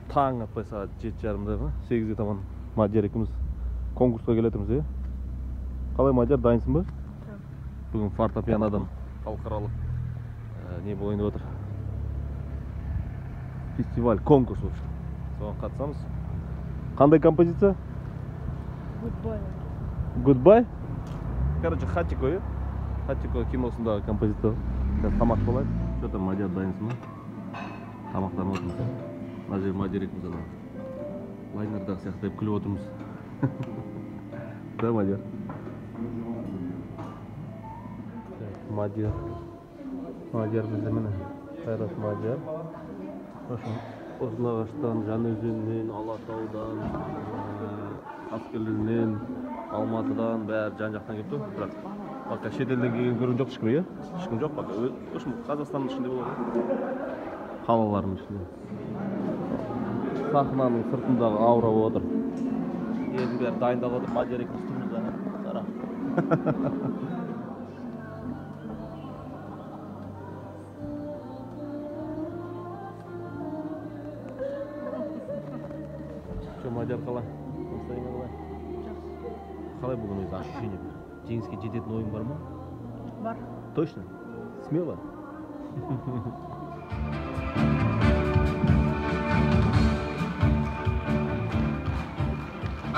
таң атпай сағат 7:30-да 8-ге таман Мадияр екеуміз конкурсқа келетіміз, е? Қалай, Мадияр, дайынсың ба? Бүгін фортепианодан халықаралық не болайын деп отыр? Фестиваль, конкурс болып. Соған қатысамыз. Қандай композиция? Goodbye. Goodbye? Короче, Хатико, е? Хатико киносындағы композиция. Тамақ болайық. Что там, Мадияр, дайынсың ба? Тамақтарын отырмыз. Мына жер Мадияр екеуміз ана лайнердағы сияқты күліп отырмыз. Да, Мадияр? Мадияр бізде міне. Қайрат Мадияр. Ұзынағаштан, Жанөзеннен, Алатаудан, Қаскелеңнен, Алматыдан бәрі жан-жақтан келіп тұр. Бірақ бақа шетелден келген көрген жоқ ешкім, е? Ешкім жоқ бақа. Қазақстанның ішінде болады. Қалалардың ішінде. Сахнаның сыртындағы аура отыр. Елдің бәрі дайындалып отыр. Мадияр екеуміз тұрмыз да. Қара. Что, Мадияр, қалай? Настроение қалай? Қалай бүгін өзі ощущение? Жеңіске жететін ойын бар ма? Бар. Точно? Смело?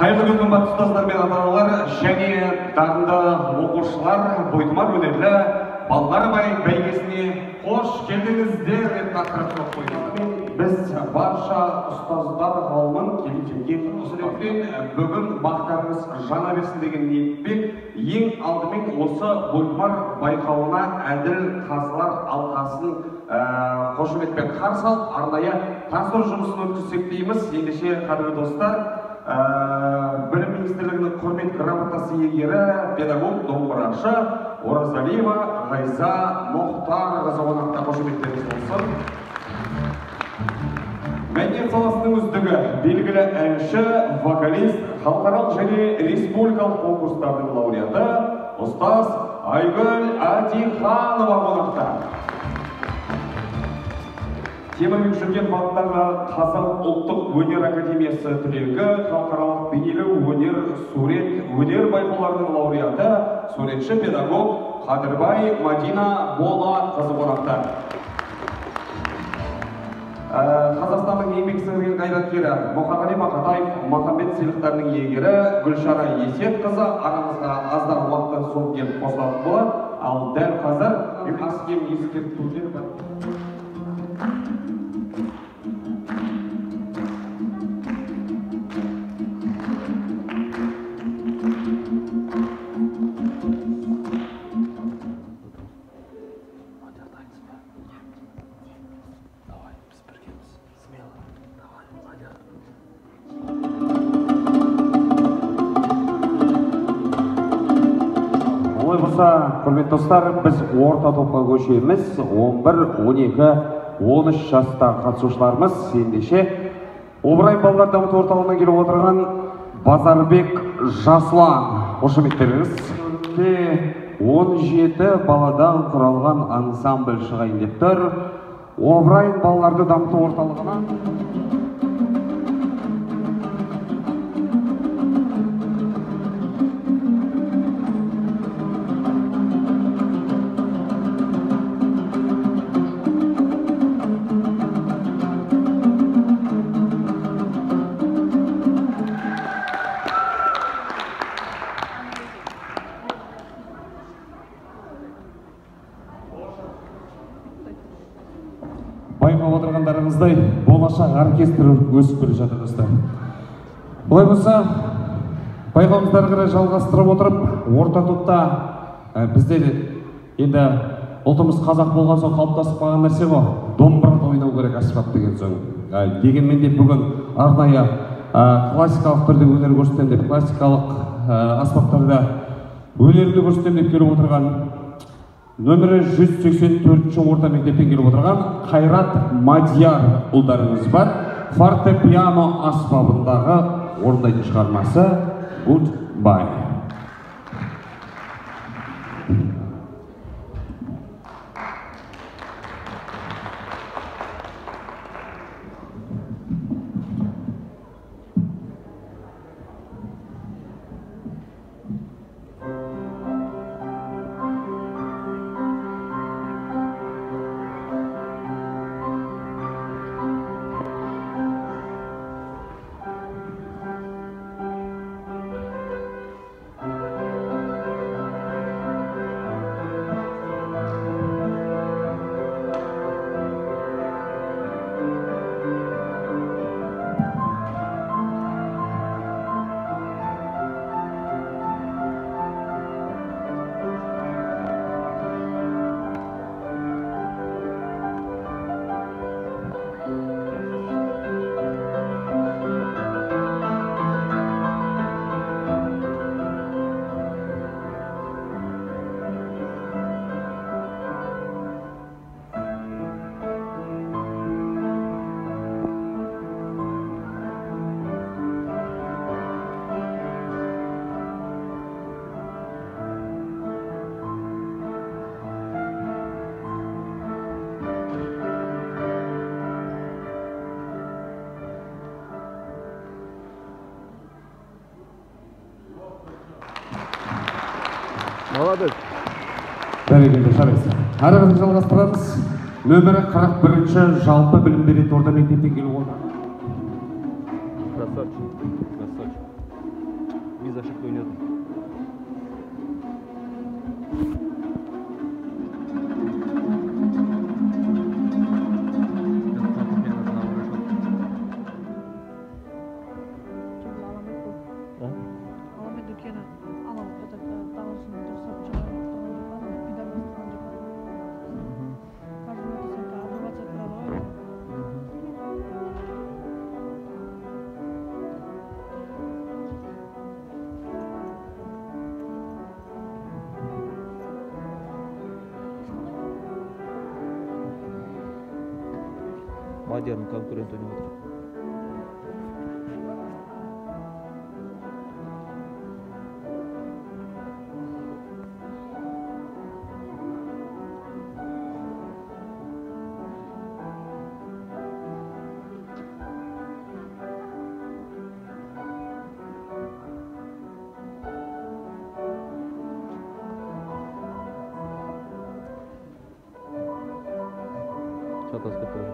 Қайырлы күн, қымбатты ұстаздар мен ата-аналар және дарынды оқушылар, бойтұмар өнерлі балалар бәйгесіне қош келдіңіздер деп тақырып қойған. Біз барша ұстаздар қауымын келешекке ұсынатын бүгін бақтарыңыз жана берсін деген ниетпен ең алдымен осы бойтұмар байқауына әділ қазылар алқасын қошеметпен қарсы алып, арнайы таныстыру жұмысын өткізсек дейміз. Ендеше, қадірлі достар, Білім министрлігінің құрмет грамотасы иегері, педагог, домбырашы Оразалиева Ғайза Мұхтарқызы қонақта қошеметтеріңіз болсын. Мәдениет саласының үздігі, белгілі әнші, вокалист, халықаралық және республикалық конкурстардың лауреаты ұстаз Айгүл Атиханова қонақта. Темірбек Жүргенов атындағы Қазақ ұлттық өнер академиясы түлегі, халықаралық бейнелеу өнер, сурет, өнер байқауларының лауреаты, суретші педагог Қадырбай Мадина Болатқызы қонақта. Қазақстанның еңбек сіңірген қайраткері Мұхағали Мақатаев Махамбет сыйлықтарының иегері Гүлшара Есетқызы арамызға аздан уақыттан соң келіп қосылатын болады. Ал дәл қазір аз кем ескертулер бар. Құрметті достар, біз орта топқа көшеміз. 11, 12, 13 жастағы қатысушыларымыз ендеше Обырайым балалар дамыту орталығынан келіп отырған Базарбек Жасұлан қошеметтеріңіз. 17 баладан құралған ансамбль шығайын деп тұр. Обырайым балаларды дамыту орталығынан байқап отырғандарыңыздай болашақ оркестр өсіп келе жатыр достар. Бұлай болса, байқауымыздары қарай жалғастырып отырып, орта топта бізде енді ұлтымыз қазақ болған соң қалыптасып қалған нәрсе ғой. Домбыраны ойнау керек аспап деген соң. Дегенмен де бүгін арнайы классикалық түрде өнер көрсетемін деп, классикалық аспаптарда өнерді көрсетемін деп келіп отырған нөмірі 184-ші орта мектептен келіп отырған Қайрат Мадияр ұлдарыңыз бар. Фортепиано аспабындағы орындайтын шығармасы Goodbye. Молодец. Бәрекелді, жарайсың. Әрі қарай жалғастырамыз. Нөмірі 41-ші жалпы білім беретін орта мектептен келіп отыр. Красавчик. Красавчик. Без ошибок нет. Alamet dükkanı alalım. Ötek dağılsın. Dursa bıçağı. Pidar bastıran dükkanı. Karşımda sen de adı batı var. Мадиярның конкурент ойнап отыр. Çataskı тоже.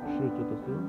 Что это такое?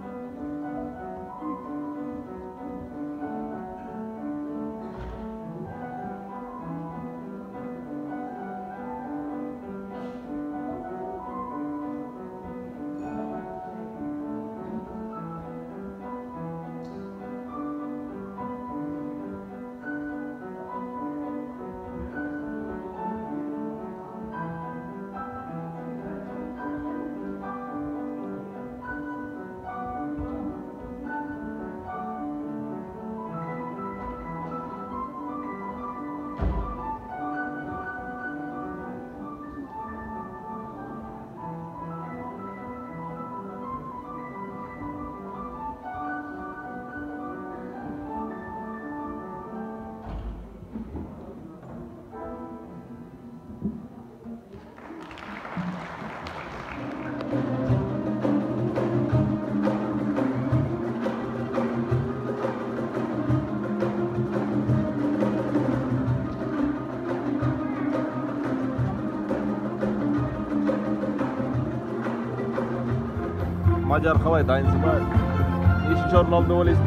Мадияр қалай, дайынсың ба? Нешінші орын алды деп ойлайсың?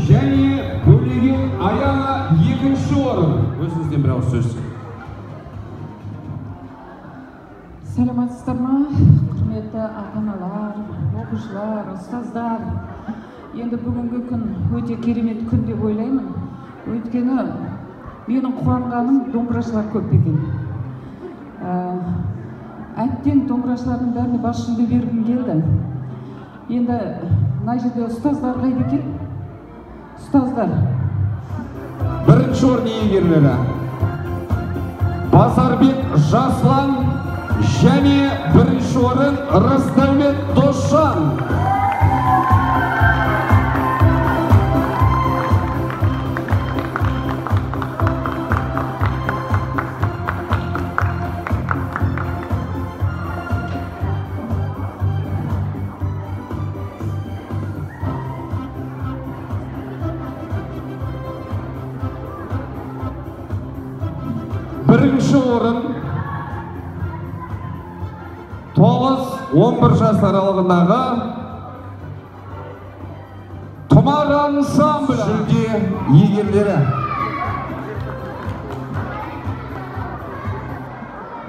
Және Бөлеген Аяна 2-ші орын. Өзіңізден бір ауыз сөз. Саламатсыздар ма? Құрметті ата-аналар, оқушылар, ұстаздар. Енді бүгінгі күн өте керемет күн деп ойлаймын. Өйткені менің қуанғаным домбырашылар көп екен. Әттең домбырашылардың бәріне бас жүлде бергім келді. Енді мына жерде ұстаздар қайда екен? Ұстаздар. Бірінші орын иегерлері Базарбек Жаслан және бірінші орын Рысдәулет Досжан. Бірінші орын 9-11 жас аралығындағы Тұмар ансамблі жүлде иегерлері.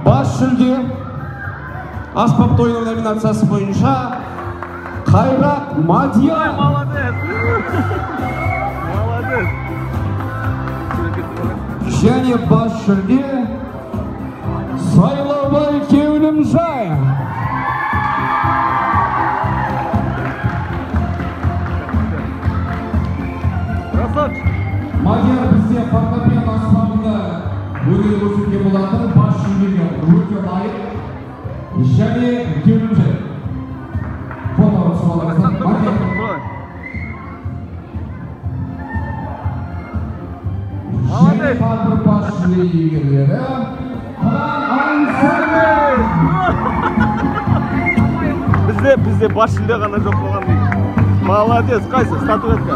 Бас жүлде аспапты ойнау номинациясы бойынша Қайрат Мадияр. Молодец! Молодец! Және бас жүлде Сайлаубай Кеулімжай. Красавчик! Мадияр бізде фортепиано ансамблінде өнер көрсеткен болатын, бас жүлдеге өте лайық. Және Кеулімжай. Фото жүлде иегерлері Бізде бас жүлде ғана жоқ болған дейді. Молодец, қайсы статуэтка.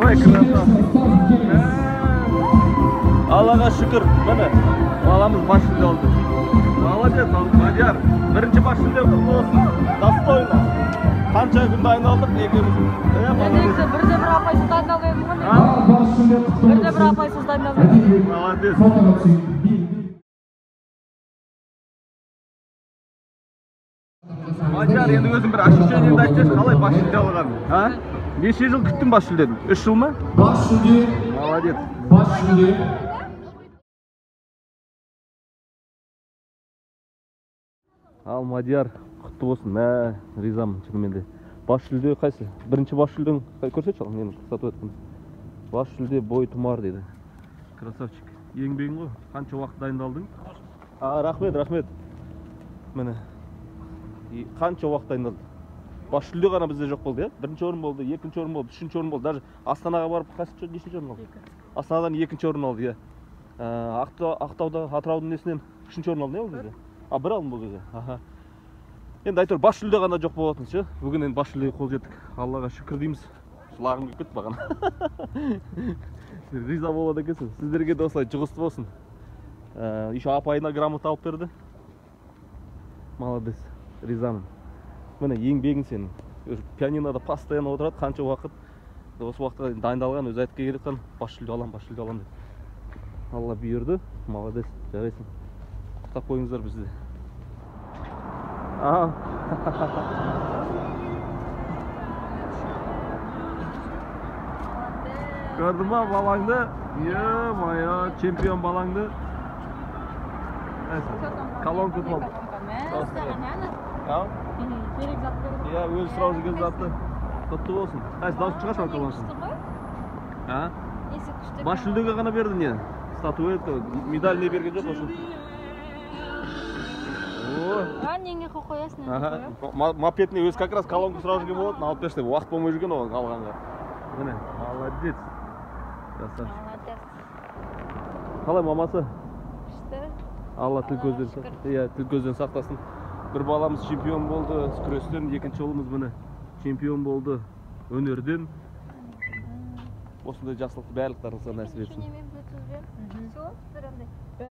Ой, красавчик. Аллаға шүкір, міне баламыз бас жүлде алды. Молодец, Мадияр. Бірінші бас жүлде құтты болсын. Достойно. Қанша күн дайындалдық екеуміз. Негізі бірде бір апайсыз дайындалып едім ғой. бас жүлде құтты Бірде бір апайсыз дайындалып едім. Молодец. фотоға түсейік. Мадияр, енді өзің бір ощущениеңді айтсайшы, қалай бас жүлде алған? Неше жыл күттің бас жүлдені? 3 жыл ма? Бас жүлде, Молодец. бас жүлде. Ал Мадияр, құтты болсын. Ризамын шынымен де. Бас жүлде қайсы? Бірінші бас жүлдең көрсетші ал, менің статуэткамды. Бас жүлде бой тұмар дейді. Красавчик. Еңбегің ғой. Қанша уақыт дайындалдың? Рахмет. Міне. Қанша уақыт дайындалды? Бас жүлде ғана бізде жоқ болды, бірінші орын болды, екінші орын болды, үшінші орын болды. Даже Астанаға барып қайсыншы нешінші орын алды? Астанадан екінші орын алды, Атыраудың несінен үшінші орын алды, не ол кезде? Бір алдым бұл кезде. Енді айтыр, бас жүлде ғана жоқ болатын ше. Бүгін енді бас жүлдеге қол жеттік. Аллаға шүкір дейміз. Жылағым келіп кетті маған. Риза болады екенсің. Сіздерге де осылай жұғысты болсын. Еще апайына грамота алып берді. Молодец. Ризамын. Міне еңбегің сенің. Пианинода постоянно отырады, қанша уақыт. Осы уақытқа дайындалған, өзі айтқа келеткен бас жүлде алам деп. Алла бұйырды. Молодец. Жарайсың. Құттықтап қойыңыздар бізді. Көрдің ба балаңды? Е-мая, чемпион балаңды. Колонка тұлды. Керек зат берді. Өзі сұрау жүрген затты. Құтты болсын. Қайсы дауыс шығарsan колонкасын? Бас жүлдеге ғана берді не? Статуэтка, медаль не берген жоқ осы. Неңе қоясың? Мопедіне өзі как раз колонка сұрау жүрген болатын, алып берші деп, уақыт болмай жүрген оған қалғанға. Міне, молодец. Красавчик. Қалай мамасы? Алла тіл көзден сақтасын. Бір баламыз чемпион болды, күрестен, екінші ұлымыз міне чемпион болды өнерден. Осындай жақсылықты барлықтарыңызға нәсіп етсін.